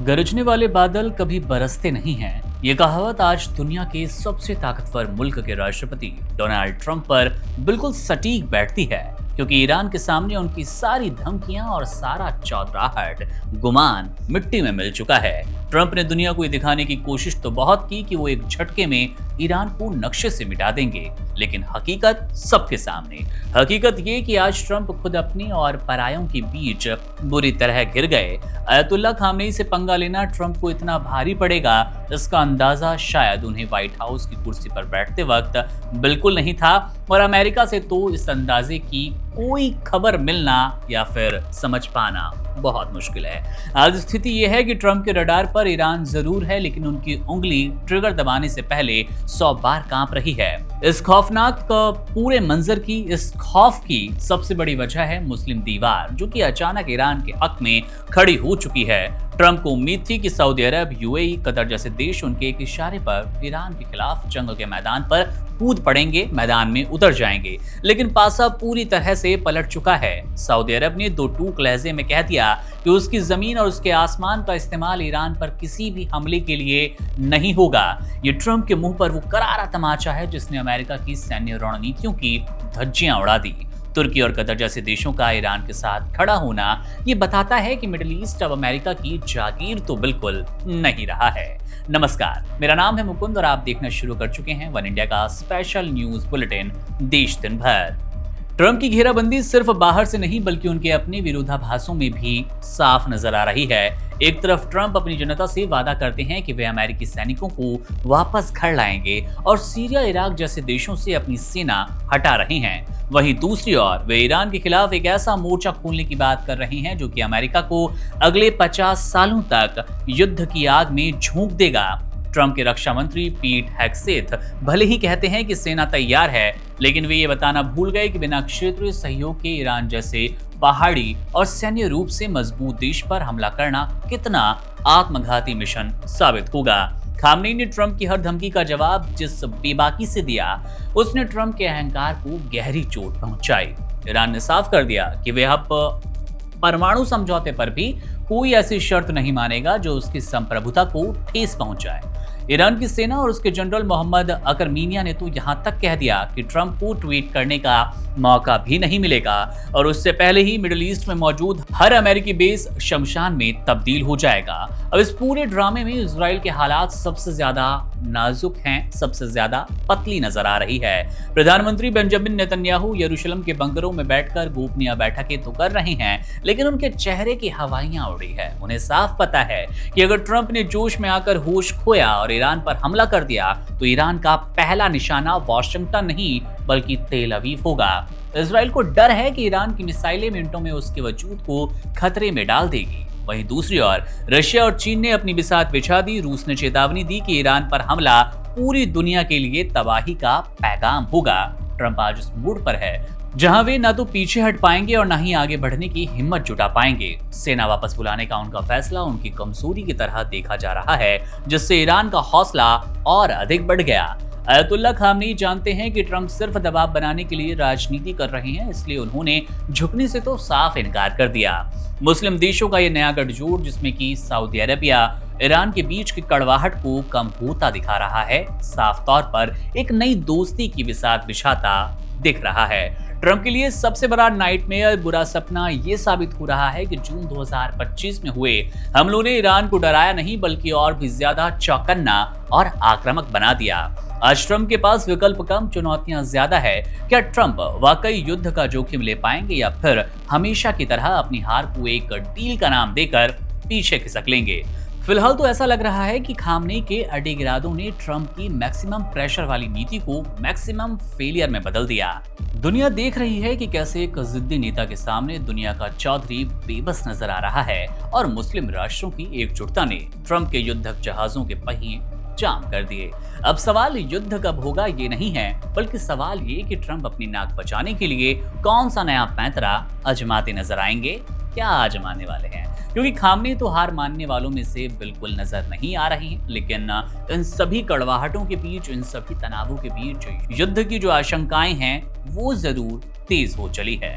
गरजने वाले बादल कभी बरसते नहीं हैं। ये कहावत आज दुनिया के सबसे ताकतवर मुल्क के राष्ट्रपति डोनाल्ड ट्रंप पर बिल्कुल सटीक बैठती है, क्योंकि ईरान के सामने उनकी सारी धमकियां और सारा चौधराहट गुमान मिट्टी में मिल चुका है। ट्रंप ने दुनिया को ये दिखाने की कोशिश तो बहुत की कि वो एक झटके में ईरान को नक्शे से मिटा देंगे, लेकिन हकीकत सबके सामने। हकीकत ये कि आज ट्रंप खुद अपनी और परायों के बीच बुरी तरह घिर गए। अयतुल्ला खामेनी से पंगा लेना ट्रंप को इतना भारी पड़ेगा, इसका अंदाजा शायद उन्हें व्हाइट हाउस की कुर्सी पर बैठते वक्त बिल्कुल नहीं था, और अमेरिका से तो इस अंदाजे की कोई खबर मिलना या फिर समझ पाना बहुत मुश्किल है। आज स्थिति यह है कि ट्रंप के रडार पर ईरान जरूर है, लेकिन उनकी उंगली ट्रिगर दबाने से पहले 100 बार कांप रही है। इस खौफनाक पूरे मंजर की, इस खौफ की सबसे बड़ी वजह है मुस्लिम दीवार, जो कि अचानक ईरान के हक में खड़ी हो चुकी है। ट्रंप को उम्मीद थी कि सऊदी अरब, यूएई, कतर जैसे देश उनके एक इशारे पर ईरान के खिलाफ जंग के मैदान पर कूद पड़ेंगे, मैदान में उतर जाएंगे, लेकिन पासा पूरी तरह से पलट चुका है। सऊदी अरब ने दो टूक लहजे में कह दिया कि उसकी जमीन और उसके आसमान का इस्तेमाल ईरान पर किसी भी हमले के लिए नहीं होगा। ये ट्रंप के मुंह पर वो करारा तमाचा है जिसने अमेरिका की सैन्य रणनीतियों की धज्जियां उड़ा दी। तुर्की और कतर जैसे देशों का ईरान के साथ खड़ा होना ये बताता है कि मिडिल ईस्ट अब अमेरिका की जागीर तो बिल्कुल नहीं रहा है। नमस्कार, मेरा नाम है मुकुंद और आप देखना शुरू कर चुके हैं वन इंडिया का स्पेशल न्यूज बुलेटिन देश दिन भर। ट्रंप की घेराबंदी सिर्फ बाहर से नहीं बल्कि उनके अपने विरोधाभासों में भी साफ नजर आ रही है। एक तरफ ट्रंप अपनी जनता से वादा करते हैं कि वे अमेरिकी सैनिकों को वापस घर लाएंगे और सीरिया, इराक जैसे देशों से अपनी सेना हटा रहे हैं। वहीं दूसरी ओर वे ईरान के खिलाफ एक ऐसा मोर्चा खोलने की बात कर रहे हैं जो कि अमेरिका को अगले 50 सालों तक युद्ध की आग में झोंक देगा। ट्रंप के रक्षा मंत्री पीट हेगसेथ भले ही कहते हैं कि सेना तैयार है, लेकिन वे ये बताना भूल गए कि बिना क्षेत्रीय सहयोग के ईरान जैसे पहाड़ी और सैन्य रूप से मजबूत देश पर हमला करना कितना आत्मघाती मिशन साबित होगा। खामनेई ने ट्रंप की हर धमकी का जवाब जिस बेबाकी से दिया, उसने ट्रंप के अहंकार को गहरी चोट पहुंचाई। ईरान ने साफ कर दिया कि वे अब परमाणु समझौते पर भी कोई ऐसी शर्त नहीं मानेगा जो उसकी संप्रभुता को ठेस पहुंचाए। ईरान की सेना और उसके जनरल मोहम्मद अकरमीनिया ने तो यहां तक कह दिया कि ट्रंप को ट्वीट करने का मौका भी नहीं मिलेगा और उससे पहले ही मिडिल ईस्ट में मौजूद हर अमेरिकी बेस शमशान में तब्दील हो जाएगा। अब इस पूरे ड्रामे में इजराइल के हालात सबसे ज्यादा नाजुक हैं, सबसे ज्यादा पतली नजर आ रही है। प्रधानमंत्री बेंजामिन नेतन्याहू यरूशलेम के बंकरों में बैठकर गोपनीय बैठकें तो कर रहे हैं, लेकिन उनके चेहरे की हवाइयां उड़ी है। उन्हें साफ पता है कि अगर ट्रंप ने जोश में आकर होश खोया और ईरान पर हमला कर दिया तो ईरान का पहला निशाना वाशिंगटन नहीं बल्कि तेल अवीव होगा। इजराइल को डर है कि ईरान की मिसाइलें मिनटों में उसके वजूद को खतरे में डाल देगी। वहीं दूसरी ओर रशिया और चीन ने अपनी बिसात बिछा दी। रूस ने चेतावनी दी कि ईरान पर हमला पूरी दुनिया के लिए तबाही का पैगाम होगा। ट्रंप आज उस मूड पर है जहां वे ना तो पीछे हट पाएंगे और ना ही आगे बढ़ने की हिम्मत जुटा पाएंगे। सेना वापस बुलाने का उनका फैसला उनकी कमजोरी की तरह देखा जा रहा है, जिससे ईरान का हौसला और अधिक बढ़ गया। अयतुल्ला खामनेई जानते हैं कि ट्रंप सिर्फ दबाव बनाने के लिए राजनीति कर रहे हैं, इसलिए उन्होंने झुकने से तो साफ इनकार कर दिया। मुस्लिम देशों का ये नया गठजोड़, जिसमें कि सऊदी अरबिया ईरान के बीच की कड़वाहट को कम होता दिखा रहा है, साफ तौर पर एक नई दोस्ती की बिसात बिछाता दिख रहा है। ट्रंप के लिए सबसे बड़ा नाइटमेयर, बुरा सपना ये साबित हो रहा है कि जून 2025 में हुए हमलों ने ईरान को डराया नहीं बल्कि और भी ज्यादा चौकन्ना और आक्रामक बना दिया। आज ट्रंप के पास विकल्प कम, चुनौतियां ज्यादा है। क्या ट्रंप वाकई युद्ध का जोखिम ले पाएंगे या फिर हमेशा की तरह अपनी हार को एक डील का नाम देकर पीछे खिसक लेंगे? फिलहाल तो ऐसा लग रहा है कि खामनेई के अडिग इरादों ने ट्रंप की मैक्सिमम प्रेशर वाली नीति को मैक्सिमम फेलियर में बदल दिया। दुनिया देख रही है कि कैसे एक जिद्दी नेता के सामने दुनिया का चौधरी बेबस नजर आ रहा है और मुस्लिम राष्ट्रों की एकजुटता ने ट्रंप के युद्धक जहाजों के पहिए जाम कर दिए। अब सवाल युद्ध कब होगा ये नहीं है, बल्कि सवाल ये कि ट्रंप अपनी नाक बचाने के लिए कौन सा नया पैंतरा आजमाते नजर आएंगे। क्या आजमाने वाले हैं? क्योंकि खामनेई तो हार मानने वालों में से बिल्कुल नजर नहीं आ रही हैं, लेकिन इन सभी कड़वाहटों के बीच, इन सभी तनावों के बीच युद्ध की जो आशंकाएं हैं वो जरूर तेज हो चली है।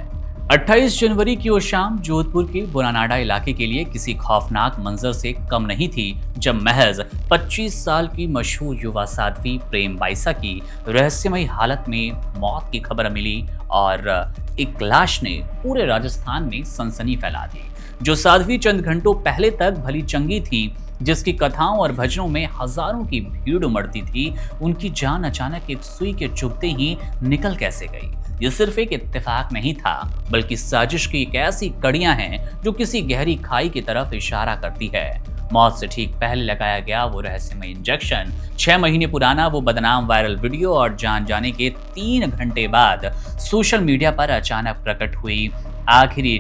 28 जनवरी की वो शाम जोधपुर के बुरानाडा इलाके के लिए किसी खौफनाक मंजर से कम नहीं थी, जब महज 25 साल की मशहूर युवा साध्वी प्रेम बाइसा की रहस्यमयी हालत में मौत की खबर मिली और एक लाश ने पूरे राजस्थान में सनसनी फैला दी। जो साध्वी चंद घंटों पहले तक भली चंगी थी, जिसकी कथाओं और भजनों में हजारों की भीड़ उमड़ती थी, उनकी जान अचानक एक सुई के चुभते ही निकल कैसे गई? ये सिर्फ एक इत्तेफाक नहीं था, बल्कि साजिश की एक ऐसी कड़ियां हैं जो किसी गहरी खाई की तरफ इशारा करती है। मौत से ठीक पहले लगाया गया वो रहस्यमय इंजेक्शन, 6 महीने पुराना वो बदनाम वायरल वीडियो और जान जाने के 3 घंटे बाद सोशल मीडिया पर अचानक प्रकट हुई आखिरी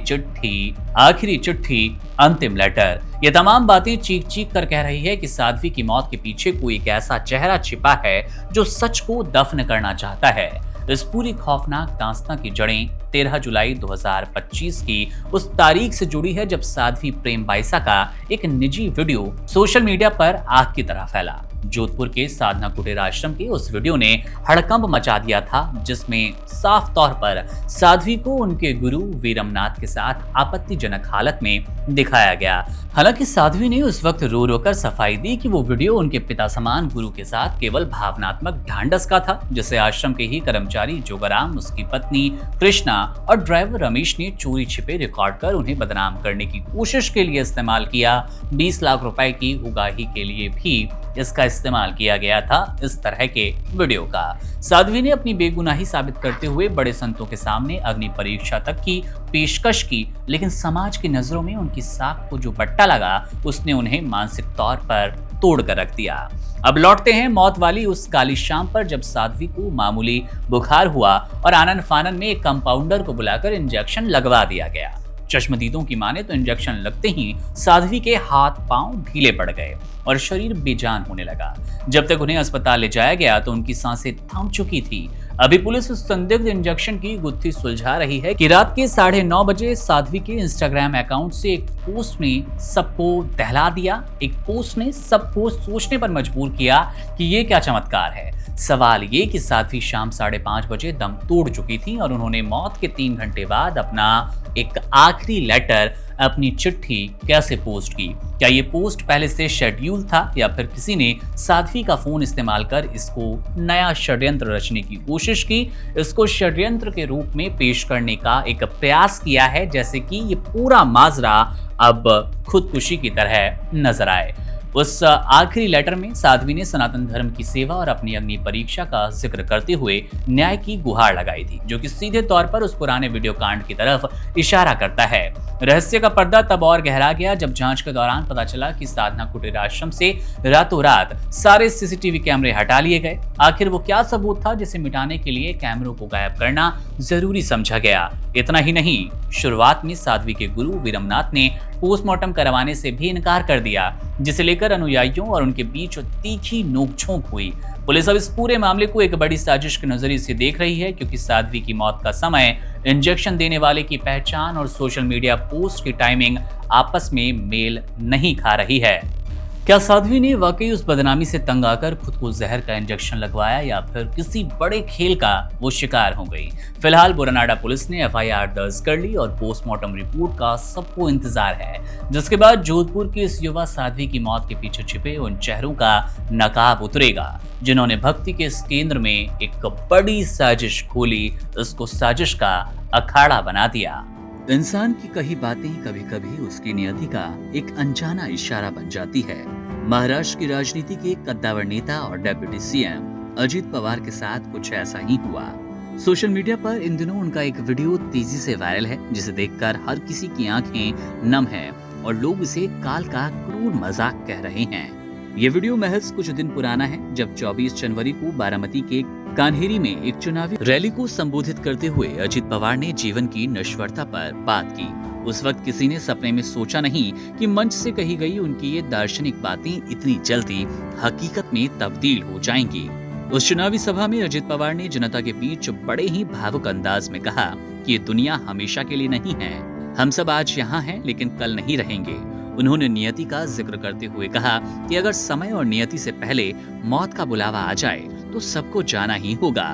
चिट्ठी, अंतिम लेटर। ये तमाम बातें चीख चीख कर कह रही है कि साध्वी की मौत के पीछे कोई एक ऐसा चेहरा छिपा है जो सच को दफन करना चाहता है। इस पूरी खौफनाक दास्तां की जड़ें 13 जुलाई 2025 की उस तारीख से जुड़ी है जब साध्वी प्रेम बाइसा का एक निजी वीडियो सोशल मीडिया पर आग की तरह फैला। जोधपुर के साधना कुटीर आश्रम के उस वीडियो ने हड़कंप मचा दिया था, जिसमें साफ तौर पर साध्वी को उनके गुरु वीरमनाथ के साथ आपत्तिजनक हालत में दिखाया गया। हालांकि साध्वी ने उस वक्त रो रो कर सफाई दी कि वो वीडियो उनके पिता समान गुरु के साथ केवल भावनात्मक ढांढस का था, जिसे आश्रम के ही कर्मचारी जोगाराम, उसकी पत्नी कृष्णा और ड्राइवर रमेश ने चोरी छिपे रिकॉर्ड कर उन्हें बदनाम करने की कोशिश के लिए इस्तेमाल किया। 20 लाख रुपए की उगाही के लिए भी इसका इस्तेमाल किया गया था इस तरह के वीडियो का। साध्वी ने अपनी बेगुनाही साबित करते हुए बड़े संतों के सामने अग्नि परीक्षा तक की पेशकश की, लेकिन समाज की नजरों में उनकी साख को जो बट्टा लगा, उसने उन्हें मानसिक तौर पर तोड़ कर रख दिया। अब लौटते हैं मौत वाली उस काली शाम पर, जब साध्वी को मामूली बुखार हुआ और आनन फानन में एक कंपाउंडर को बुलाकर इंजेक्शन लगवा दिया गया। चश्मदीदों की माने तो इंजेक्शन लगते ही साध्वी के हाथ पांव ढीले पड़ गए और शरीर बेजान होने लगा। जब तक उन्हें अस्पताल ले जाया गया तो उनकी सांसें थम चुकी थी। अभी पुलिस उस संदिग्ध इंजेक्शन की गुत्थी सुलझा रही है कि रात के 9:30 बजे साध्वी के इंस्टाग्राम अकाउंट से एक पोस्ट ने सबको दहला दिया। एक पोस्ट ने सबको सोचने पर मजबूर किया कि ये क्या चमत्कार है। सवाल ये कि साध्वी शाम 5:30 बजे दम तोड़ चुकी थी और उन्होंने मौत के 3 घंटे बाद अपना एक आखिरी लेटर, अपनी चिट्ठी कैसे पोस्ट की? क्या ये पोस्ट पहले से शेड्यूल था या फिर किसी ने साध्वी का फोन इस्तेमाल कर इसको नया षड्यंत्र रचने की कोशिश की, इसको षड्यंत्र के रूप में पेश करने का एक प्रयास किया है, जैसे कि ये पूरा माजरा अब खुदकुशी की तरह नजर आए। उस आखिरी लेटर में साध्वी ने सनातन धर्म की सेवा और अपनी अग्नि परीक्षा का जिक्र करते हुए न्याय की गुहार लगाई थी, जो कि सीधे तौर पर उस पुराने वीडियो कांड की तरफ इशारा करता है। रहस्य का पर्दा तब और गहरा गया जब जांच के दौरान पता चला कि साधना कुटीर आश्रम से रातों रात सारे सीसीटीवी कैमरे हटा लिए गए। आखिर वो क्या सबूत था जिसे मिटाने के लिए कैमरों को गायब करना जरूरी समझा गया? इतना ही नहीं, शुरुआत में साध्वी के गुरु वीरमनाथ ने पोस्टमार्टम करवाने से भी इनकार कर दिया, जिसे लेकर अनुयायियों और उनके बीच तीखी नोकझोंक हुई। पुलिस अब इस पूरे मामले को एक बड़ी साजिश के नजरिए से देख रही है, क्योंकि साध्वी की मौत का समय, इंजेक्शन देने वाले की पहचान और सोशल मीडिया पोस्ट की टाइमिंग आपस में मेल नहीं खा रही है। क्या साध्वी ने वाकई उस बदनामी से तंग आकर खुद को जहर का इंजेक्शन लगवाया या फिर किसी बड़े खेल का वो शिकार हो गई? फिलहाल बुरानाडा पुलिस ने एफआईआर दर्ज कर ली और पोस्टमार्टम रिपोर्ट का सबको इंतजार है, जिसके बाद जोधपुर की इस युवा साध्वी की मौत के पीछे छिपे उन चेहरों का नकाब उतरेगा, जिन्होंने भक्ति के इस केंद्र में एक बड़ी साजिश खोली, इसको साजिश का अखाड़ा बना दिया। इंसान की कही बातें कभी कभी उसकी नियति का एक अनजाना इशारा बन जाती है। महाराष्ट्र की राजनीति के कद्दावर नेता और डेप्यूटी सीएम अजित पवार के साथ कुछ ऐसा ही हुआ। सोशल मीडिया पर इन दिनों उनका एक वीडियो तेजी से वायरल है, जिसे देखकर हर किसी की आंखें नम हैं और लोग इसे काल का क्रूर मजाक कह रहे हैं। ये वीडियो महज कुछ दिन पुराना है, जब 24 जनवरी को बारामती के कान्हेरी में एक चुनावी रैली को संबोधित करते हुए अजित पवार ने जीवन की नश्वरता पर बात की। उस वक्त किसी ने सपने में सोचा नहीं कि मंच से कही गई उनकी ये दार्शनिक बातें इतनी जल्दी हकीकत में तब्दील हो जाएंगी। उस चुनावी सभा में अजित पवार ने जनता के बीच बड़े ही भावुक अंदाज में कहा कि ये दुनिया हमेशा के लिए नहीं है, हम सब आज यहाँ हैं लेकिन कल नहीं रहेंगे। उन्होंने नियति का जिक्र करते हुए कहा कि अगर समय और नियति से पहले मौत का बुलावा आ जाए तो सबको जाना ही होगा।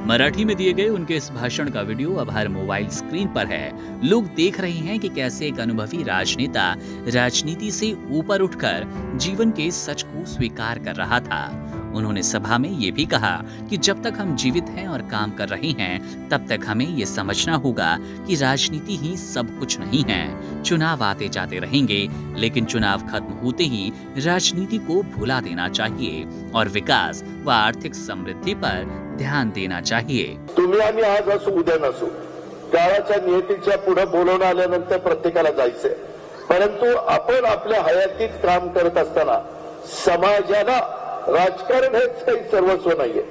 मराठी में दिए गए उनके इस भाषण का वीडियो अब हर मोबाइल स्क्रीन पर है। लोग देख रहे हैं कि कैसे एक अनुभवी राजनेता राजनीति से ऊपर उठकर जीवन के सच को स्वीकार कर रहा था। उन्होंने सभा में ये भी कहा कि जब तक हम जीवित हैं और काम कर रहे हैं, तब तक हमें ये समझना होगा कि राजनीति ही सब कुछ नहीं है। चुनाव आते जाते रहेंगे, लेकिन चुनाव खत्म होते ही राजनीति को भुला देना चाहिए और विकास व आर्थिक समृद्धि पर ध्यान देना चाहिए। तुम्ही आम्ही आज असू उद्या नसू, काळाच्या नियतीच्या पुढे बोलवून आल्यानंतर प्रत्येकाला जायचंय, परंतु आपण आपल्या हयातीत काम करत असताना समाजाला राजकारण हेच काही सर्वस्व नाहीये।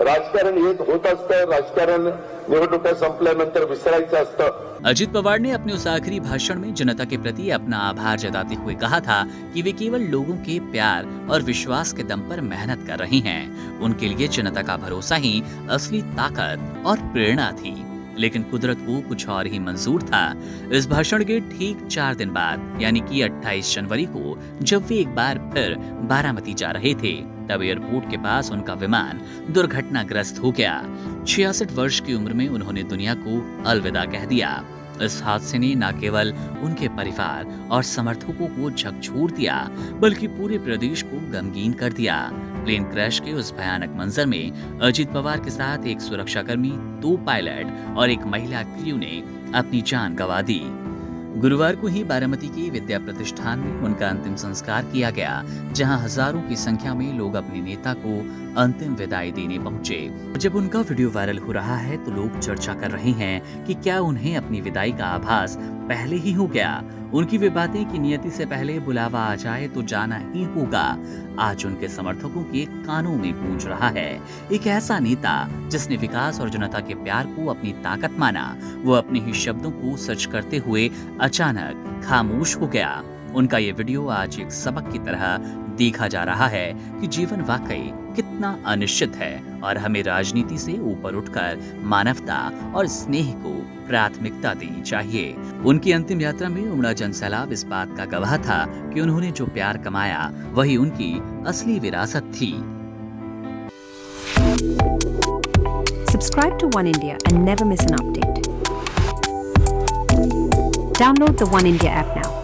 राजकारण हे होत असतं, राजकारण निवडणुका संपल्यानंतर विसरायचं असतं। अजित पवार ने अपने उस आखिरी भाषण में जनता के प्रति अपना आभार जताते हुए कहा था कि वे केवल लोगों के प्यार और विश्वास के दम पर मेहनत कर रहे हैं। उनके लिए जनता का भरोसा ही असली ताकत और प्रेरणा थी, लेकिन कुदरत को कुछ और ही मंजूर था। इस भाषण के ठीक 4 दिन बाद यानी कि 28 जनवरी को जब वे एक बार फिर बारामती जा रहे थे, तब एयरपोर्ट के पास उनका विमान दुर्घटनाग्रस्त हो गया। 66 वर्ष की उम्र में उन्होंने दुनिया को अलविदा कह दिया। इस हादसे ने न केवल उनके परिवार और समर्थकों को झकझोर दिया, बल्कि पूरे प्रदेश को गमगीन कर दिया। प्लेन क्रैश के उस भयानक मंजर में अजित पवार के साथ एक सुरक्षाकर्मी, 2 पायलट और एक महिला क्रू ने अपनी जान गंवा दी। गुरुवार को ही बारामती के विद्या प्रतिष्ठान में उनका अंतिम संस्कार किया गया, जहां हजारों की संख्या में लोग अपने नेता को अंतिम विदाई देने पहुंचे। जब उनका वीडियो वायरल हो रहा है तो लोग चर्चा कर रहे हैं कि क्या उन्हें अपनी विदाई का आभास पहले ही हो गया। उनकी वे बातें कि नियति से पहले बुलावा आ जाए तो जाना ही होगा, आज उनके समर्थकों के कानों में गूंज रहा है। एक ऐसा नेता जिसने विकास और जनता के प्यार को अपनी ताकत माना, वो अपने ही शब्दों को सच करते हुए अचानक खामोश हो गया। उनका ये वीडियो आज एक सबक की तरह देखा जा रहा है कि जीवन वाकई कितना अनिश्चित है और हमें राजनीति से ऊपर उठकर मानवता और स्नेह को प्राथमिकता देनी चाहिए। उनकी अंतिम यात्रा में उमड़ा जनसैलाब इस बात का गवाह था कि उन्होंने जो प्यार कमाया वही उनकी असली विरासत थी। Subscribe to One India and never miss an update. Download the One India app now.